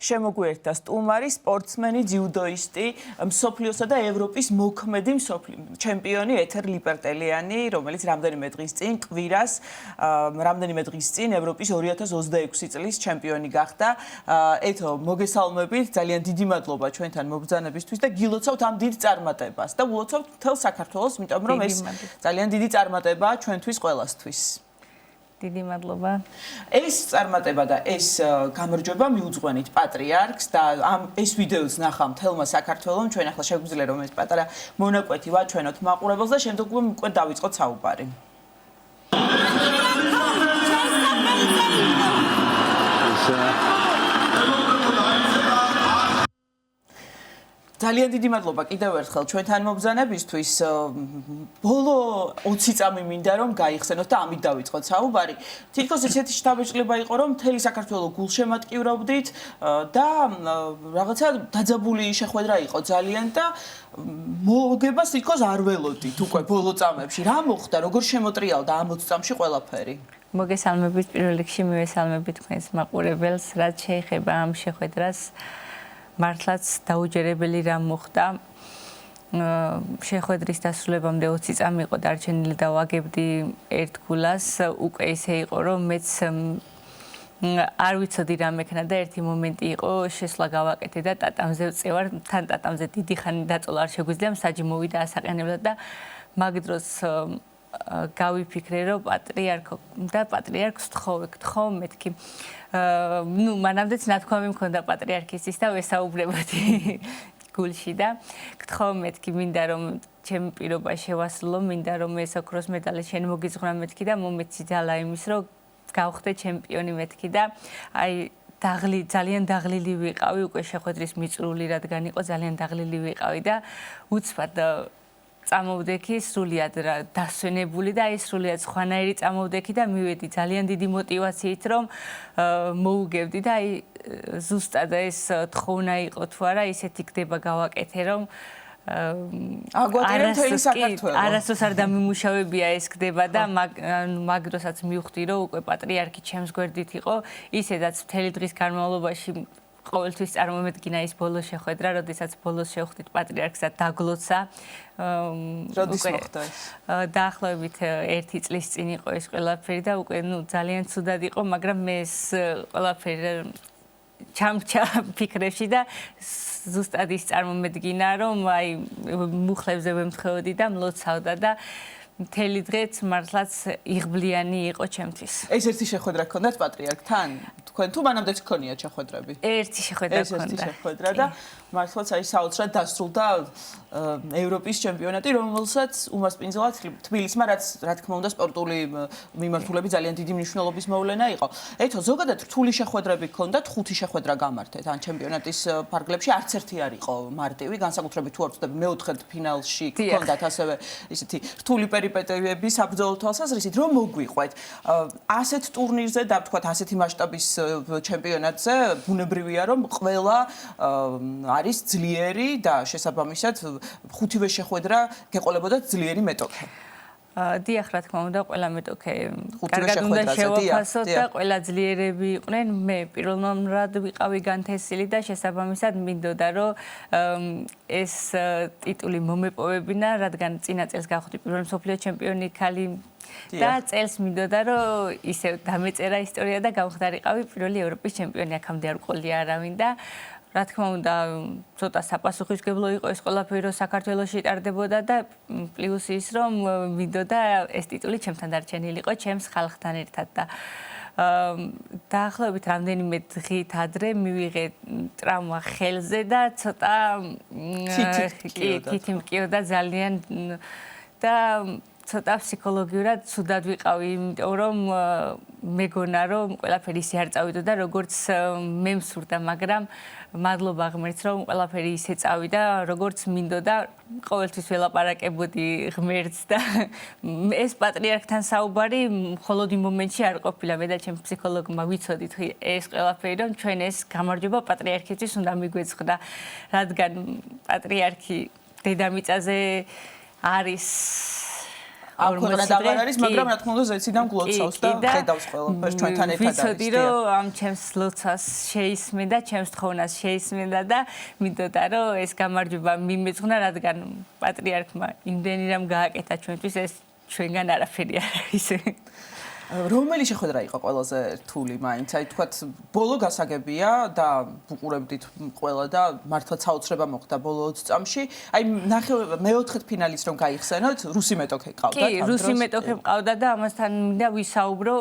შემოგვიერთდა სტუმარი, სპორტსმენი, ძიუდოისტი, მსოფლიოსა და ევროპის მოქმედი ჩემპიონი ეთერ ლიპერტელიანი, რომელიც რამდენიმე დღის წინ კვირას, რამდენიმე დღის წინ ევროპის 2026 წლის ჩემპიონი გახდა. ეთო, მოგესალმებით, ძალიან დიდი მადლობა ჩვენთან მობრძანებისთვის და გილოცავთ ამ დიდ წარმატებას და ულოცავთ მთელ საქართველოს, იმიტომ რომ ეს ძალიან დიდი წარმატებაა ჩვენთვის ყველასთვის. დიდი მადლობა. ეს წარმატება და ეს გამარჯვება მიუძღვენით პატრიარქს და ეს ვიდეოც ნახავ მთელმა საქართველომ. ჩვენ ახლა შეგვიძლია რომ ეს პატარა მონაკვეთი ვაჩვენოთ მაყურებელს და შემდეგ უკვე დავიწყოთ საუბარი. ძალიან დიდი მადლობა კიდევ ერთხელ ჩვენთან მობრძანებისთვის. ბოლო 20 წამი მინდა რომ გაიხსენოთ და ამით დავიწყოთ საუბარი. თითქოს ესეთი შთაბეჭდილება იყო რომ მთელი საქართველო გულშემატკივრობდით და რაღაცა დაძაბული შეხვედრა იყო ძალიან და მოგებას თითქოს არ ველოდით უკვე ბოლო წამებში. რა მოხდა, როგორ შემოტრიალდა ამ 20 წამში ყველაფერი? მოგესალმებით პირველ რიგში მივესალმებით თქვენს მაყურებელს, რაც შეეხება ამ შეხვედრას. მართლაც დაუჯერებელი რამ მოხდა. შეხვედრის დასრულებამდე 20 წამი იყო დარჩენილი და ვაგებდი ერთგულას. უკვე ისე იყო რომ მეც არ ვიცოდი რა მექნა და ერთი მომენტი იყო შესვლა გავაკეთე და ტატამზე ვწევარ. თან ტატამზე დიდი ხანი დაწოლა არ შეგვიძლია, მსაჯი მოვიდა ასაყენებლად და მაგ დროს გავიფიქრე რომ პატრიარქს გთხოვ მეთქი. მანამდეც ნათქვამი მქონდა პატრიარქისთვის და ვესაუბრებოდი გულში და გთხოვ მეთქი, მინდა რომ ჩემი პირობა შევასრულო, მინდა რომ ეს ოქროს მედალი შენ მოგიზღვრა მეთქი და მომეცი ძალა იმის რომ გავხდე ჩემპიონი მეთქი და ძალიან დაღლილი ვიყავი უკვე შეხვედრის მიწრული რადგან იყო ძალიან დაღლილი ვიყავი და უცბად წამოვდექი სრულიად დასვენებული და ეს სრულიად სხვანაირი წამოვდექი და მივედი ძალიან დიდი მოტივაციით რომ მოუგებდი და ზუსტად ეს თხოვნა იყო თუ არა ისეთი გდება გავაკეთე რომ აგვატირებ მთელი საქართველო. არასდროს არ დამიმუშავებია ეს გდება და მაგ დროსაც მივხვდი რომ უკვე პატრიარქი ჩემს გვერდით იყო ისედაც მთელი დღის განმავლობაში ყოველთვის წარმომედგინა ის ბოლო შეხვედრა, როდესაც ბოლოს შევხვდით პატრიარქს და დაგლოცა. როდის მოხდა ეს? დაახლოებით 1 წლის წინ იყო ეს ყველაფერი და უკვე ძალიან ცუდად იყო, მაგრამ მე ეს ყველაფერი ჩამჭა ფიქრებში და ზუსტად ის წარმომედგინა, რომ აი მუხლებზე ვემთხვეოდი და მლოცავდა და მთელი დღეც მართლაც იღბლიანი იყო ჩემთვის. ეს ერთი შეხვედრა გქონდათ პატრიარქთან? თქვენ თუ მანამდეც გქონიათ შეხვედრები? ერთი შეხვედრა გქონდა. ერთი შეხვედრა და მართლაც აი საოცრად დასრულდა ევროპის ჩემპიონატი, რომელსაც უმასპინძლად თბილისმა რა თქმა უნდა სპორტული მიმართულებით ძალიან დიდი მნიშვნელობის მოვლენა იყო. ეთო, ზოგადად რთული შეხვედრები გქონდათ, 5 შეხვედრა გამართეთ ან ჩემპიონატის ფარგლებში არც ერთი არ იყო მარტივი, განსაკუთრებით თუ არ ვწდები მეოთხედ ფინალში გქონდათ ასევე ისეთი რთული პერიპეტიები საბრძოლო თვალსაზრისით, რომ მოგვიყვეთ. ასეთ ტურნირზე და ვთქვათ ასეთი მასშტაბის ჩემპიონატზე ბუნებრივია რომ ყველა არის ძლიერი და შესაბამისად ხუთივე შეხვედრა გეყოლებოდათ ძლიერი მეტოქე. დიახ, რა თქმა უნდა, ყველა მეტოქე კარგად უნდა შევაფასოთ და ყველა ძლიერები იყვნენ. მე პირველ ნომრად ვიყავი განთესილი და შესაბამისად მინდოდა რომ ეს ტიტული მომეპოვებინა, რადგან წინა წელს გავხდი პირველი მსოფლიო ჩემპიონი ქალი და წელს მინდოდა რომ ისევ დამეწერა ისტორია და გავხდარიყავი პირველი ევროპის ჩემპიონი, აქამდე არ ვყოლია არავინ და რა თქმა უნდა, ცოტა საპასუხისმგებლო იყო ეს ყველაფერი, რომ საქართველოში იტარდებოდა და პლუს ის, რომ მინდოდა ეს ტიტული ჩემთან დარჩენილი იყო, ჩემს ხალხთან ერთად და დაახლოებით რამდენიმე დღით ადრე მივიღე ტრავმა ხელზე და ცოტა თითი მკიოდა ძალიან და ცოტა ფსიქოლოგიურად ცუდად ვიყავი, იმიტომ რომ მეგონა რომ ყველაფერი ისე არ წავიდოდა, როგორც მე მსურდა, მაგრამ მადლობა ღმერთს, რომ ყველაფერი ისე წავიდა, როგორც მინდოდა. ყოველთვის ველაპარაკებოდი ღმერთს და ეს პატრიარქთან საუბარი მხოლოდ იმ მომენტში არ ყოფილა. მე და ჩემ ფსიქოლოგმა ვიცოდით ეს ყველაფერი, რომ ჩვენ ეს გამარჯვება პატრიარქისთვის უნდა მიგვეძღდა, რადგან პატრიარქი დედამიწაზე არის ამ ქვეყანად აღარ არის, მაგრამ რა თქმა უნდა ზეციდან გლოცავს და ხედავს ყველაფერს ჩვენთან ერთად არის. ვიცოდი რომ ამ ჩემს ლოცვას შეისმინდა, ჩემს თხოვნას შეისმინდა და მინდოდა რომ ეს გამარჯვება მიმეძღვნა, რადგან პატრიარქმა იმდენი რამ გააკეთა ჩვენთვის, ეს ჩვენგან არაფერი არ არის. რომელი შეხვედრა იყო ყველაზე რთული მაინც? აი თქვათ ბოლო გასაგებია და ვუყურებდით ყველა და მართლა საოცრება მოხდა ბოლო 20 წამში. აი მეოთხედფინალის რომ გაიხსენოთ, რუსი მეტოქე ყავდა. კი, რუსი მეტოქე ყავდა და ამასთან მინდა ვისაუბრო,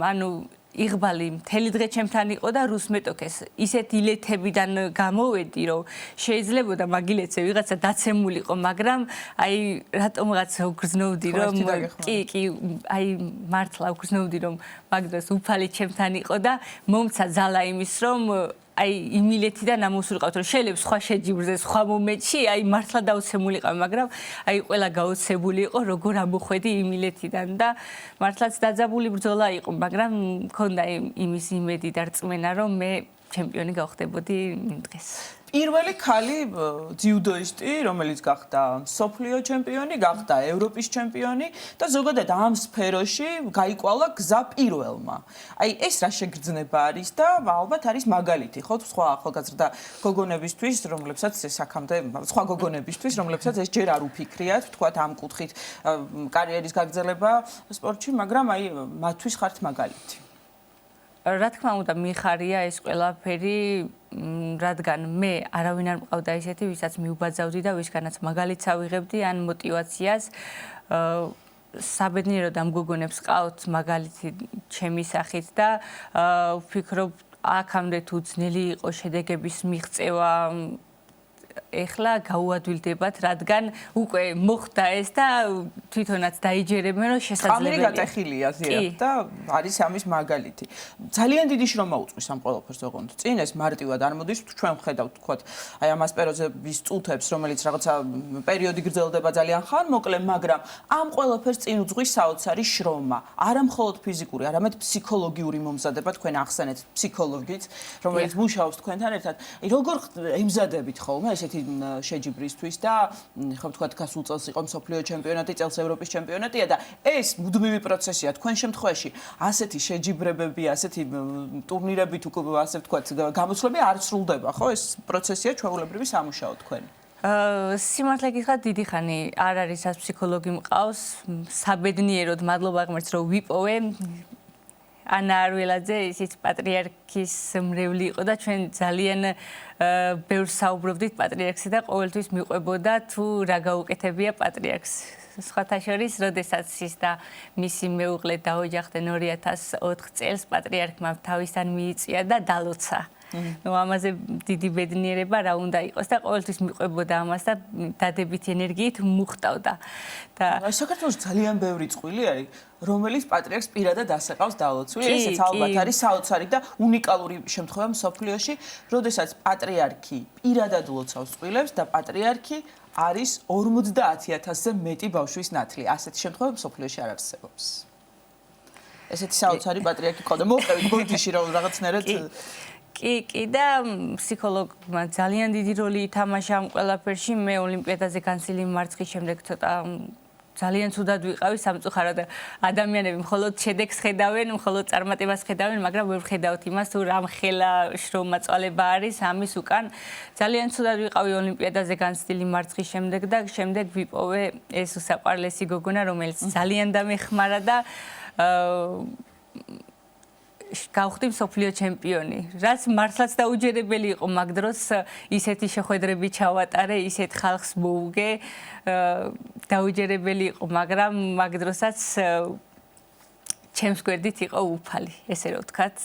ანუ იღბალი მთელი დღე ჩემთან იყო და რუს მეტოქეს ისეთ ილეთებიდან გამოვედი, რომ შეიძლებოდა მაგილეცე ვიღაცა დაცემულიყო, მაგრამ აი რატომღაც უგრძნობდი, რომ კი, აი მართლა უგრძნობდი, რომ მაგ დროს უფალი ჩემთან იყო და მომცა ძალა იმის, რომ აი იმილეთიდან ამოსულიყავთ, რომ შეიძლება სხვა შეჯიბრზე, სხვა მომენტში, აი მართლა დაუცემულიყავ, მაგრამ აი ყველა გაოცებული იყო, როგორ ამოხვედი იმილეთიდან და მართლაც დაძაბული ბრძოლა იყო, მაგრამ მქონდა იმის იმედი და რწმენა, რომ მე ჩემპიონი გავხდებოდი დღეს. პირველი ქალი ძიუდოისტი, რომელიც გახდა მსოფლიო ჩემპიონი, გახდა ევროპის ჩემპიონი და ზოგადად ამ სფეროში გაიკვალა გზა პირველმა. აი ეს რა შეგრძნება არის და ალბათ არის მაგალითი, ხო, სხვა ახალგაზრდა გოგონებისთვის, რომლებსაც ეს აქამდე სხვა გოგონებისთვის, რომლებსაც ეს ჯერ არ უფიქრიათ, თქვათ ამ კუთხით კარიერის გაგრძელება სპორტში, მაგრამ აი მათთვის ხართ მაგალითი. რა თქმა უნდა, მიხარია ეს ყველაფერი, რადგან მე არავინ არ მყავდა ისეთი, ვისაც მიუბაძავდი და ვისგანაც მაგალითს ავიღებდი ან мотиваციას. საბედნიეროდ ამ გოგონებს ყავთ მაგალითი ჩემი სახით და ვფიქრობ, აქამდე თუ ძნელი იყო შედეგების მიღწევა, ეხლა გაუადვილდებათ, რადგან უკვე მოხდა ეს და თვითონაც დაიჯერებენ, რომ შესაძლებელია. გატეხილია ზიად და არის ამის მაგალითი. ძალიან დიდი შრომა უწვის ამ ყველაფერს ოღონდ. წინ ეს მარტივად არ მოდის, ჩვენ ვხედავთ, თქვათ, აი ამ ასპეროზების წუთებს, რომელიც რაღაცა პერიოდი გრძელდება ძალიან ხანმოკლე, მაგრამ ამ ყველაფერს წინ უძღვის საოცარი შრომა. არა მხოლოდ ფიზიკური, არამედ ფსიქოლოგიური მომზადება, თქვენ ახსენეთ ფსიქოლოგიც, რომელიც მუშაობს თქვენთან ერთად. როგორ ემზადებით ხოლმე ესეთი შეჯიბრისთვის და ხო ვთქვათ გასულ წელს იყო მსოფლიო ჩემპიონატი, წელს ევროპის ჩემპიონატია და ეს მუდმივი პროცესია თქვენ შემთხვევაში ასეთი შეჯიბრებები, ასეთი ტურნირებით უკვე ასე ვთქვათ გამოცვლები არ სრულდება, ხო? ეს პროცესია ჩვეულებრივი სამუშაო თქვენი. სიმართლე გითხრათ, დიდი ხანი არ არის ას ფსიქოლოგი მყავს, საბედნიეროდ მადლობა ღმერთს რომ ვიპოვე. ანა არველაძე ისიც პატრიარქის მრევლი იყო და ჩვენ ძალიან ბევრს საუბრობდით პატრიარქზე და ყოველთვის მიყვებოდა თუ რა გაუკეთებია პატრიარქს. სხვათა შორის, როდესაც ის და მისი მეუღლე დაოჯახდნენ 2004 წელს, პატრიარქმა თავისთან მიიწვია და დალოცა. ნუ ამაზე დიდი ბედნიერება რა უნდა იყოს და ყოველთვის მიყვებოდა ამას და დადებითი ენერგიით მუხტავდა. და საქართველოს ძალიან ბევრი წყვილი არის, რომელიც პატრიარქს პირადად ასეყავს დალოცვილი. ესეც ალბათ არის საოცარი და უნიკალური შემთხვევა მსოფლიოში, როდესაც პატრიარქი პირადად ლოცავს წყვილებს და პატრიარქი არის 50,000-ზე მეტი ბავშვის ნათლი. ასეთი შემთხვევა მსოფლიოში არ არსებობს. ესეთი საოცარი პატრიარქი ყავდა. მოვყევით ბოდიში რომ რაღაცნაირად კი და ფსიქოლოგმა ძალიან დიდი როლი ითამაშა ამ ყველაფერში. მე ოლიმპიადაზე განცილი მარცხის შემდეგ ცოტა ძალიან ცუდად ვიყავი სამწუხაროდ. ადამიანები მხოლოდ შედეგს ხედავენ, მხოლოდ წარმატებას ხედავენ, მაგრამ ვერ ხედავთ იმას, თუ რამ ხელა შრომა წვალება არის ამის უკან. ძალიან ცუდად ვიყავი ოლიმპიადაზე განცდილი მარცხის შემდეგ და შემდეგ ვიპოვე ეს უსაყვარლესი გოგონა, რომელიც ძალიან დამეხმარა და გავხდი მსოფლიო ჩემპიონი. რაც მართლაც დაუჯერებელი იყო მაგ დროს ისეთი შეხვედრები ჩავატარე, ისეთ ხალხს მოუგე, დაუჯერებელი იყო, მაგრამ მაგ დროსაც ჩემს გვერდით იყო უფალი, ესე რომ ვთქვათ,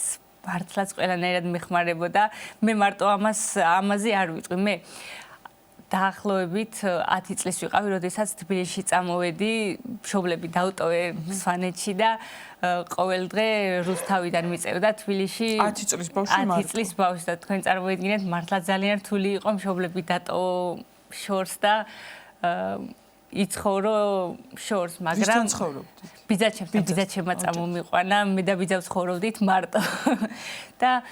მართლაც ყველანაირად მეხმარებოდა. მე მარტო ამაზე არ ვიტყვი, მე დაახლოებით 10 წლის ვიყავი, როდესაც თბილისში წამოვედი, მშობლები დავტოვე სვანეთში და ყოველდღე რუსთავიდან მიწევდა თბილისში 10 წლის ბავშვი 10 წლის ბავშვი და თქვენ წარმოიდგინეთ, მართლა ძალიან რთული იყო, მშობლები დატოვო შორს და იცხოვრო შორს, მაგრამ ბიძაჩემმა წამომიყვანა, მე და ბიძა ვცხოვრობდით მარტო. და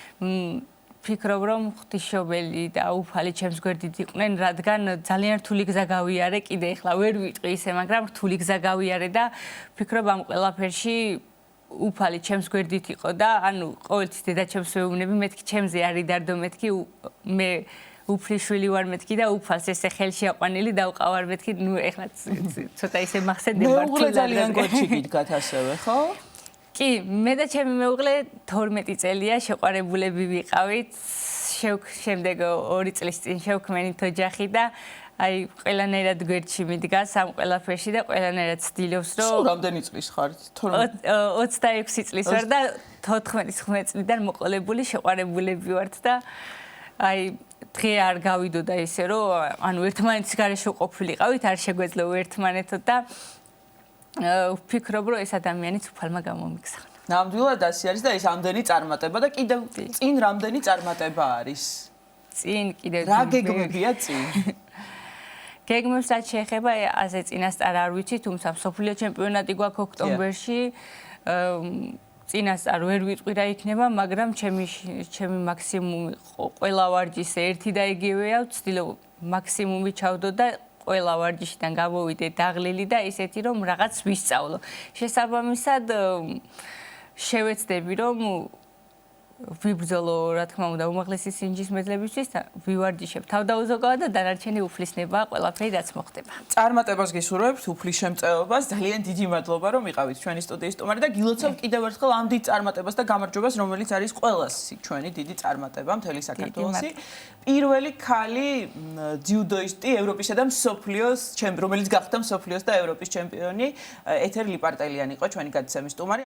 ვფიქრობ, რომ ღვთისმშობელი და უფალი ჩემს გვერდით იყვნენ, რადგან ძალიან რთული გზა გავიარე, კიდე ახლა ვერ ვიტყვი ისე, მაგრამ რთული გზა გავიარე და ვფიქრობ ამ ყველაფერში უფალი ჩემს გვერდით იყო და ანუ ყოველთვის დედაჩემს ვეუბნები, მეთქი ჩემზე არ იდარდო, მეთქი მე უფლიშვილი ვარ მეთქი და უფალს ესე ხელში აყვანილი დავყავარ მეთქი, ნუ ახლა ცოტა ისე მახსენდება მეუღლე ძალიან გოჩი გიდგათ ასევე, ხო? კი, მე და ჩემი მეუღლე 12 წელია შეყვარებულები ვიყავით. შემდეგ 2 წლის წინ შევქმნით ოჯახი და აი ყველანაირად გვერდში მიდგას ამ ყველაფერში და ყველანაირად ცდილობს რომ სულ რამდენი წლის ხართ? 26 წლის ვარ და 14-15 წლიდან მოყოლებული შეყვარებულები ვართ და აი დღე არ გავიდოდა ისე რომ ანუ ერთმანეთის გარეშე ყოფილიყავით, არ შეგვეძლო ერთმანეთო და ვფიქრობ რომ ეს ადამიანიც უფალმა გამომიგზავნა. ნამდვილად ასე არის და ეს ამდენი წარმატება და კიდევ წინ რამდენი წარმატება არის? წინ კიდევ რა გეგმებია წინ? გეგმებს რაც შეეხება ასე წინასწარ არ ვიცი, თუმცა მსოფლიო ჩემპიონატი გვაქვს ოქტომბერში. წინასწარ ვერ ვიტყვი რა იქნება, მაგრამ ჩემი მაქსიმუმი ყველა ვარჯიშზე ერთი და იგივეა, ვცდილობ მაქსიმუმი ჩავდო და ყველა ვარჯიშიდან გამოვიდე დაღლილი და ისეთი რომ რაღაც ვისწავლო. შესაბამისად შევეცდები რომ ვიბრძოლო რა თქმა უნდა უმაღლესი სინჯის მედლებისთვის და ვივარჯიშებ თავდაუზოგავად და დანარჩენი უფლისნებაა ყველაფერი რაც მოხდება. წარმატებას გისურვებთ, უფლის შემწეობას, ძალიან დიდი მადლობა რომ იყავით ჩვენი სტუდიის სტუმარი და გილოცავთ კიდევ ერთხელ ამ დიდ წარმატებას და გამარჯვებას, რომელიც არის ყველას ჩვენი დიდი წარმატება მთელი საქართველოში. პირველი ქალი ძიუდოისტი ევროპისა და მსოფლიოს რომელიც გახდა მსოფლიოს და ევროპის ჩემპიონი ეთერ ლიპარტელიანი იყო ჩვენი გადაცემის სტუმარი.